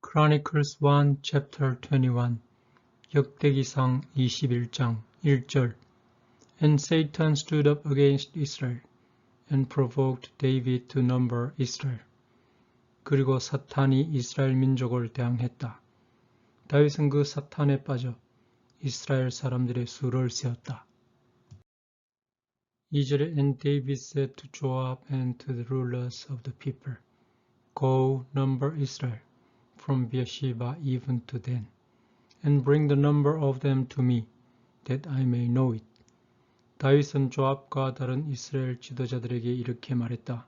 Chronicles 1 chapter 21 역대기상 21장 1절 And Satan stood up against Israel and provoked David to number Israel. 그리고 사탄이 이스라엘 민족을 대항했다. 다윗은 그 사탄에 빠져 이스라엘 사람들의 수를 세었다. 2절에 And David said to Joab and to the rulers of the people, Go number Israel from Beersheba even to Dan, and bring the number of them to me, that I may know it. 다윗은 조압과 다른 이스라엘 지도자들에게 이렇게 말했다.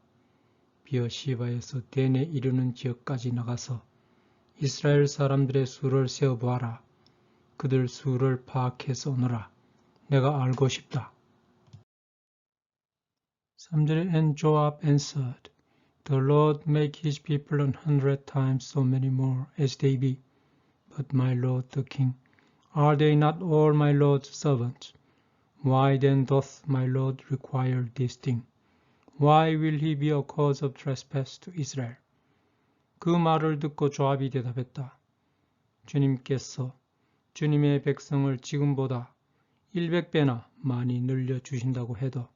비어시바에서 댄에 이르는 지역까지 나가서 이스라엘 사람들의 수를 세어보아라. 그들 수를 파악해서 오너라. 내가 알고 싶다. 3절에 And Joab answered, The Lord make his people 100 times so many more as they be. But my lord the king, are they not all my lord's servants? Why then doth my lord require this thing? Why will he be a cause of trespass to Israel? 그 말을 듣고 조압이 대답했다. 주님께서 주님의 백성을 지금보다 100배나 많이 늘려주신다고 해도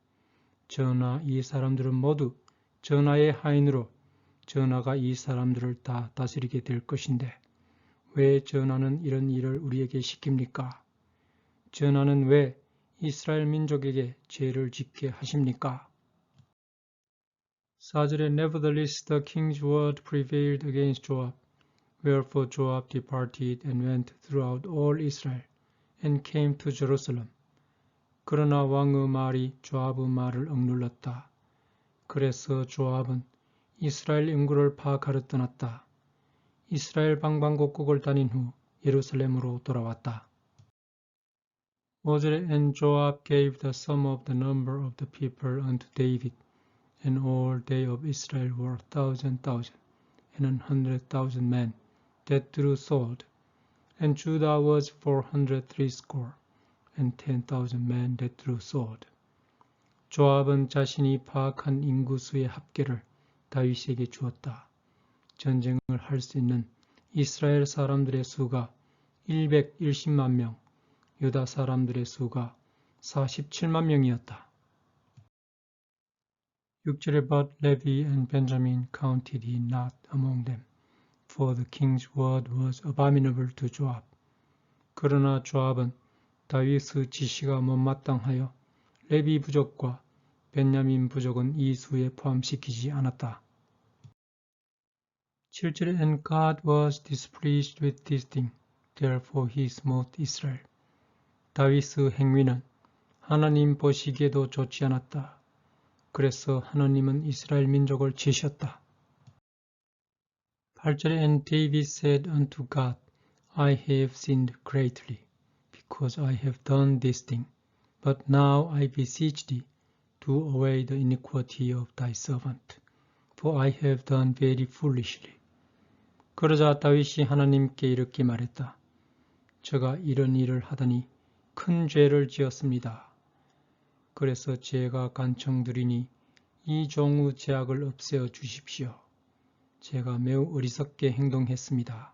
전하 이 사람들은 모두 전하의 하인으로 전하가 이 사람들을 다 다스리게 될 것인데 왜 전하는 이런 일을 우리에게 시킵니까? 전하는 왜 이스라엘 민족에게 죄를 짓게 하십니까? 4절에 Nevertheless the king's word prevailed against Joab. Wherefore Joab departed and went throughout all Israel and came to Jerusalem. 그러나 왕의 말이 조압의 말을 억눌렀다. 그래서 조압은 이스라엘 인구를 파악하러 떠났다. 이스라엘 방방곡곡을 다닌 후 예루살렘으로 돌아왔다. 5절에 And Joab gave the sum of the number of the people unto David, and all they of Israel were 1,000 and 100,000 men that drew sword, and Judah was 430 and 10,000 men that drew sword. 조압은 자신이 파악한 인구수의 합계를 다윗에게 주었다. 전쟁을 할 수 있는 이스라엘 사람들의 수가 110만 명, 유다 사람들의 수가 47만 명이었다. 6절에 But Levi and Benjamin counted he not among them, for the king's word was abominable to Joab. 그러나 조압은 다윗의 지시가 못마땅하여 레비 부족과 벤야민 부족은 이 수에 포함시키지 않았다. 7절에 And God was displeased with this thing, therefore he smote Israel. 다윗의 행위는 하나님 보시기에도 좋지 않았다. 그래서 하나님은 이스라엘 민족을 치셨다. 8절에 And David said unto God, I have sinned greatly, because I have done this thing. But now I beseech thee, do away the iniquity of thy servant, for I have done very foolishly. 그러자 다윗이 하나님께 이렇게 말했다. 제가 이런 일을 하다니 큰 죄를 지었습니다. 그래서 제가 간청드리니 이 종의 죄악을 없애어 주십시오. 제가 매우 어리석게 행동했습니다.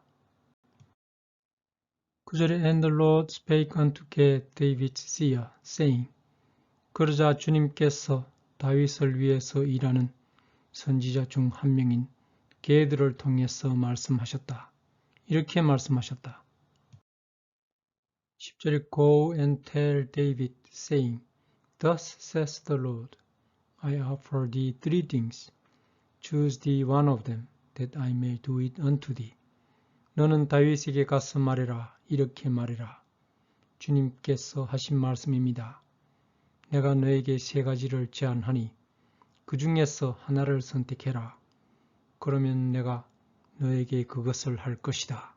9절에 And the Lord spake unto Gad, David's seer, saying, 그러자 주님께서 다윗을 위해서 일하는 선지자 중 한 명인 게드를 통해서 말씀하셨다. 이렇게 말씀하셨다. 10절에 Go and tell David, saying, Thus says the Lord, I offer thee 3 things. Choose thee one of them, that I may do it unto thee. 너는 다윗에게 가서 말해라. 이렇게 말해라. 주님께서 하신 말씀입니다. 내가 너에게 3가지를 제안하니 그 중에서 하나를 선택해라. 그러면 내가 너에게 그것을 할 것이다.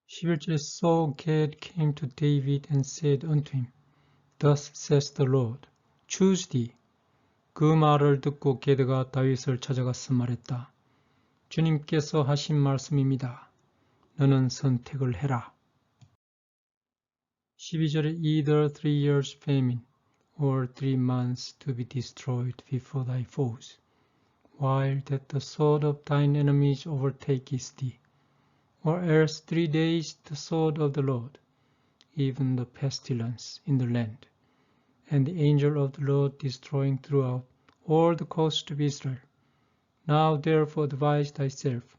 11절에 So Gad came to David and said unto him, Thus says the Lord, choose thee. 그 말을 듣고 게드가 다윗을 찾아가서 말했다. 주님께서 하신 말씀입니다. 너는 선택을 해라. 12절에 Either 3 years famine or 3 months to be destroyed before thy foes. while that the sword of thine enemies overtaketh thee. Or else 3 days the sword of the Lord, even the pestilence in the land, and the angel of the Lord destroying throughout all the coast of Israel. Now therefore advise thyself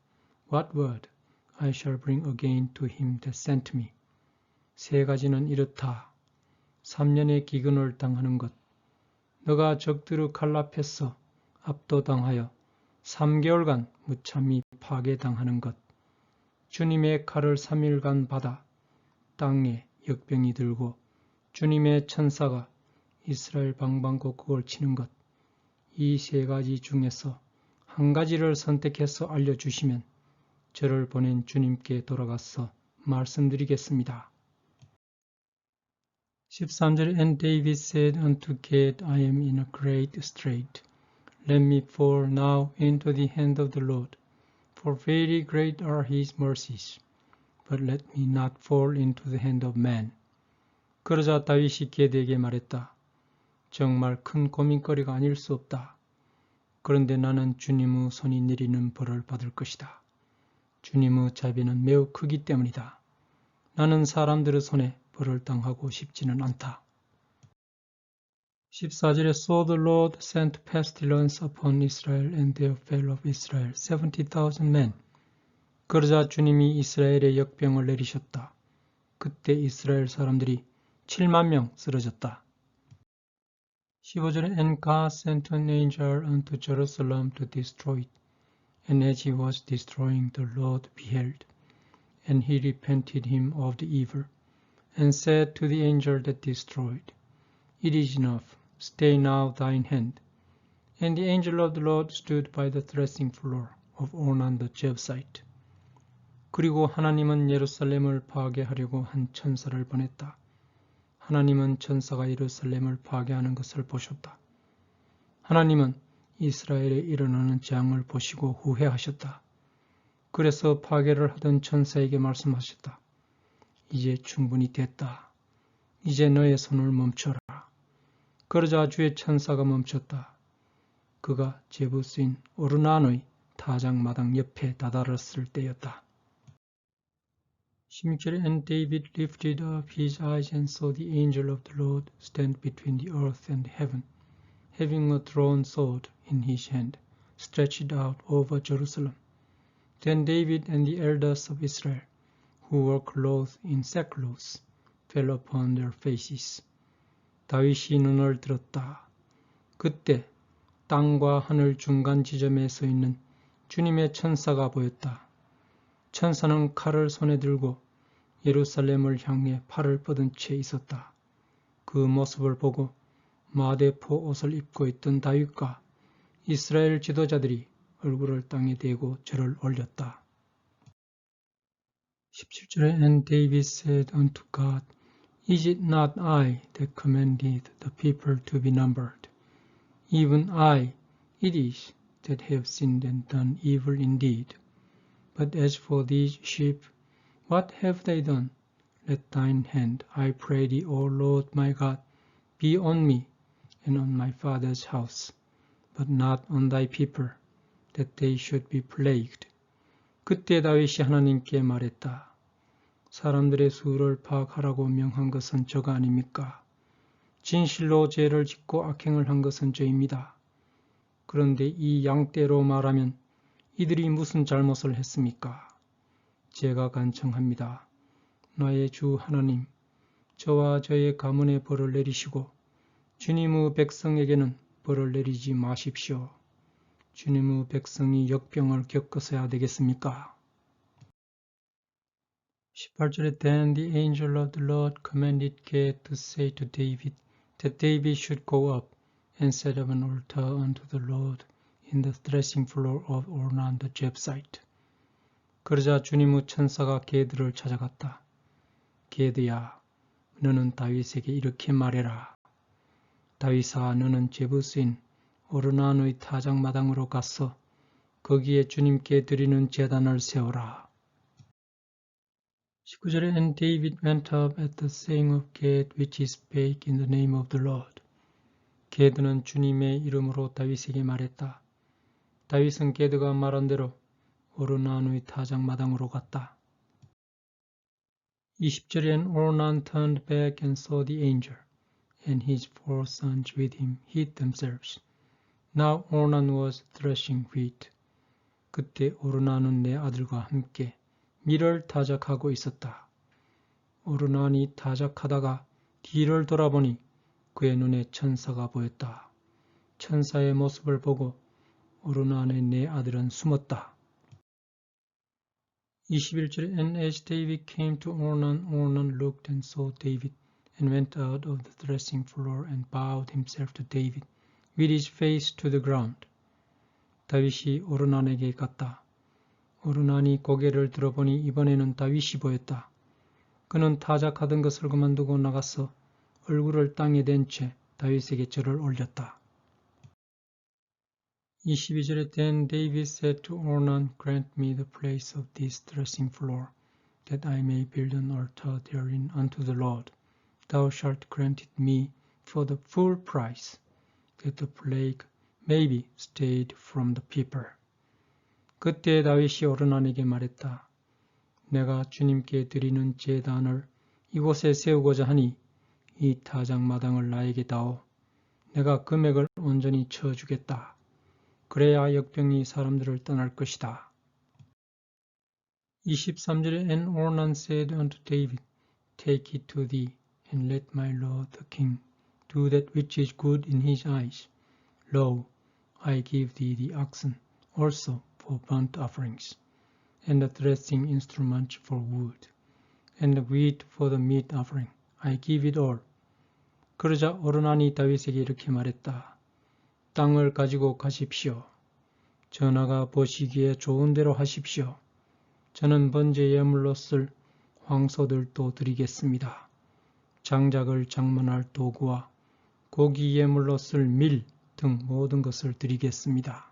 what word I shall bring again to him that sent me. 3가지는 이렇다. 3년의 기근을 당하는 것, 너가 적들의 칼 앞에서 압도당하여 3개월간 무참히 파괴당하는 것, 주님의 칼을 3일간 받아 땅에 역병이 들고 주님의 천사가 이스라엘 방방곡곡을 치는 것, 이 3가지 중에서 한 가지를 선택해서 알려주시면 저를 보낸 주님께 돌아가서 말씀드리겠습니다. 13절 And David said unto Gad, I am in a great strait. Let me fall now into the hand of the Lord, for very great are his mercies. But let me not fall into the hand of man. 그러자 다윗이 게드에게 말했다. 정말 큰 고민거리가 아닐 수 없다. 그런데 나는 주님의 손이 내리는 벌을 받을 것이다. 주님의 자비는 매우 크기 때문이다. 나는 사람들의 손에 벌을 당하고 싶지는 않다. 14절에 So the Lord sent pestilence upon Israel, and there fell of Israel 70,000 men. 그러자 주님이 이스라엘에 역병을 내리셨다. 그때 이스라엘 사람들이 7만 명 쓰러졌다. 15절에 And God sent an angel unto Jerusalem to destroy it. And as he was destroying, the Lord beheld, and he repented him of the evil, and said to the angel that destroyed, It is enough, stay now thine hand. And the angel of the Lord stood by the threshing floor of Ornan the Jebusite. 그리고 하나님은 예루살렘을 파괴하려고 한 천사를 보냈다. 하나님은 천사가 예루살렘을 파괴하는 것을 보셨다. 하나님은 이스라엘에 일어나는 재앙을 보시고 후회하셨다. 그래서 파괴를 하던 천사에게 말씀하셨다. 이제 충분히 됐다. 이제 너의 손을 멈춰라. 그러자 주의 천사가 멈췄다. 그가 제부스인 오르난의 타작마당 옆에 다다랐을 때였다. 16절에 And David lifted up his eyes and saw the angel of the Lord stand between the earth and heaven, having a drawn sword in his hand, stretched out over Jerusalem. Then David and the elders of Israel, who were clothed in sackcloth, fell upon their faces. 다윗이 눈을 들었다. 그때 땅과 하늘 중간 지점에 서 있는 주님의 천사가 보였다. 천사는 칼을 손에 들고 예루살렘을 향해 팔을 뻗은 채 있었다. 그 모습을 보고 마대포 옷을 입고 있던 다윗과 이스라엘 지도자들이 얼굴을 땅에 대고 절을 올렸다. 17절에 And David said unto God, Is it not I that commanded the people to be numbered? Even I it is that have sinned and done evil indeed. But as for these sheep, what have they done? Let thine hand, I pray thee, O Lord my God, be on me and on my father's house, but not on thy people, that they should be plagued. 그때 다윗이 하나님께 말했다. 사람들의 수를 파악하라고 명한 것은 저가 아닙니까? 진실로 죄를 짓고 악행을 한 것은 저입니다. 그런데 이 양떼로 말하면 이들이 무슨 잘못을 했습니까? 제가 간청합니다. 나의 주 하나님, 저와 저의 가문에 벌을 내리시고 주님의 백성에게는 벌을 내리지 마십시오. 주님의 백성이 역병을 겪어서야 되겠습니까? 18절에 Then the angel of the Lord commanded Gad to say to David that David should go up and set up an altar unto the Lord in the threshing floor of Ornan the Jebusite. 그러자 주님의 천사가 게드를 찾아갔다. 게드야, 너는 다윗에게 이렇게 말해라. 다윗아, 너는 제부스인 오르난의 타작마당으로 가서 거기에 주님께 드리는 제단을 세워라. 19절에 And David went up at the saying of Gad, which he spake in the name of the Lord. 게드는 주님의 이름으로 다윗에게 말했다. 다윗은 게드가 말한 대로 오르난의 타작마당으로 갔다. 20절엔 Ornan turned back and saw the angel, and his 4 sons with him hid themselves. Now Ornan was threshing wheat. 그때 오르난은 내 아들과 함께 밀을 타작하고 있었다. 오르난이 타작하다가 뒤를 돌아보니 그의 눈에 천사가 보였다. 천사의 모습을 보고 오르난의 네 아들은 숨었다. 21절에 And as David came to Ornan, Ornan looked and saw David and went out of the threshing floor and bowed himself to David with his face to the ground. 다윗이 오르난에게 갔다. 오르난이 고개를 들어보니 이번에는 다윗이 보였다. 그는 타작하던 것을 그만두고 나가서 얼굴을 땅에 댄 채 다윗에게 절을 올렸다. 22절에 Then David said to Ornan, Grant me the place of this threshing floor, that I may build an altar therein unto the Lord. Thou shalt grant it me for the full price, that the plague may be stayed from the people. 그때 다윗이 오르난에게 말했다. 내가 주님께 드리는 제단을 이곳에 세우고자 하니 이 타작마당을 나에게 다오. 내가 금액을 온전히 쳐주겠다. 그래야 역병이 사람들을 떠날 것이다. 23절에 And Ornan said unto David, Take it to thee, and let my lord the king do that which is good in his eyes. Lo, I give thee the oxen also for burnt offerings, and the threshing instruments for wood, and the wheat for the meat offering. I give it all. 그러자 오르난이 다윗에게 이렇게 말했다. 땅을 가지고 가십시오. 전하가 보시기에 좋은 대로 하십시오. 저는 번제 예물로 쓸 황소들도 드리겠습니다. 장작을 장만할 도구와 고기 예물로 쓸 밀 등 모든 것을 드리겠습니다.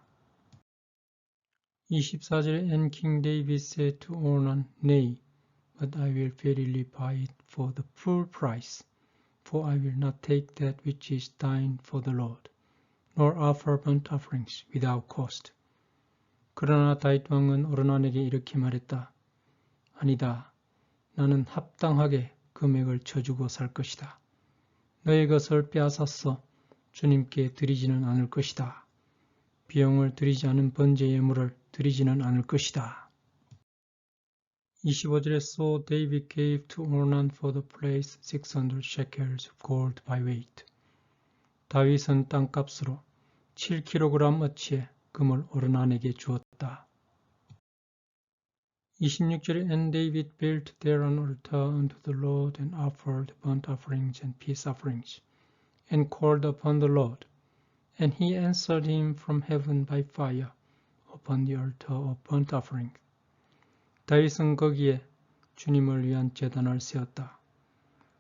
24절에 And King David said to Ornan, Nay, but I will verily buy it for the full price, for I will not take that which is thine for the Lord, nor offer burnt offerings without cost. 그러나 다윗 왕은 오르난에게 이렇게 말했다. 아니다. 나는 합당하게 금액을 쳐주고 살 것이다. 너의 것을 빼앗아서 주님께 드리지는 않을 것이다. 비용을 드리지 않은 번제 예물을 드리지는 않을 것이다. 25절에 So David gave to Ornan for the place 600 shekels of gold by weight. 다윗은 땅값으로 7kg 어치의 금을 오르난에게 주었다. 26절에 And David built there an altar unto the Lord and offered burnt offerings and peace offerings, and called upon the Lord. And he answered him from heaven by fire upon the altar of burnt offering. 다윗은 거기에 주님을 위한 제단을 세웠다.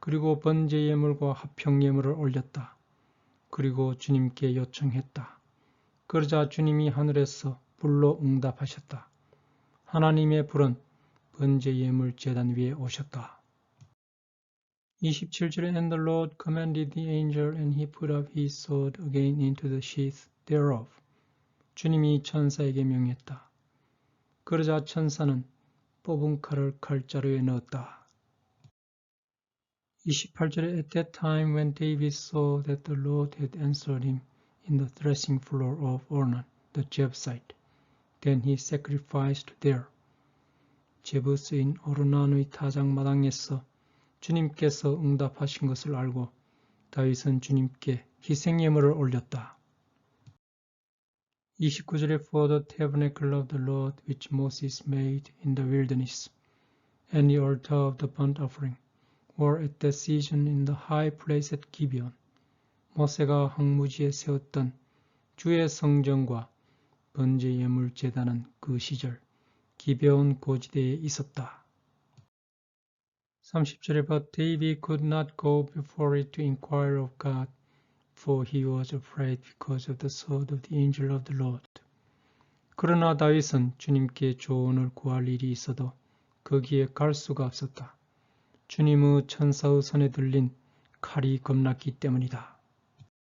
그리고 번제 예물과 화평 예물을 올렸다. 그리고 주님께 요청했다. 그러자 주님이 하늘에서 불로 응답하셨다. 하나님의 불은 번제 예물 제단 위에 오셨다. 27절에 And the Lord commanded the angel, and he put up his sword again into the sheath thereof. 주님이 천사에게 명했다. 그러자 천사는 뽑은 칼을 칼자루에 넣었다. 28절에 At that time when David saw that the Lord had answered him in the threshing floor of Ornan the Jebusite, then he sacrificed there. 제부스인 오르난의 타작마당에서 주님께서 응답하신 것을 알고 다윗은 주님께 희생예물을 올렸다. 29절에 For the tabernacle of the Lord which Moses made in the wilderness, and the altar of the burnt offering, were at that season in the high place at Gibeon. 모세가 황무지에 세웠던 주의 성전과 번제 예물 제단은 그 시절 기베온 고지대에 있었다. 30절에 But David could not go before it to inquire of God, for he was afraid because of the sword of the angel of the Lord. 그러나 다윗은 주님께 조언을 구할 일이 있어도 거기에 갈 수가 없었다. 주님의 천사의 손에 들린 칼이 겁났기 때문이다.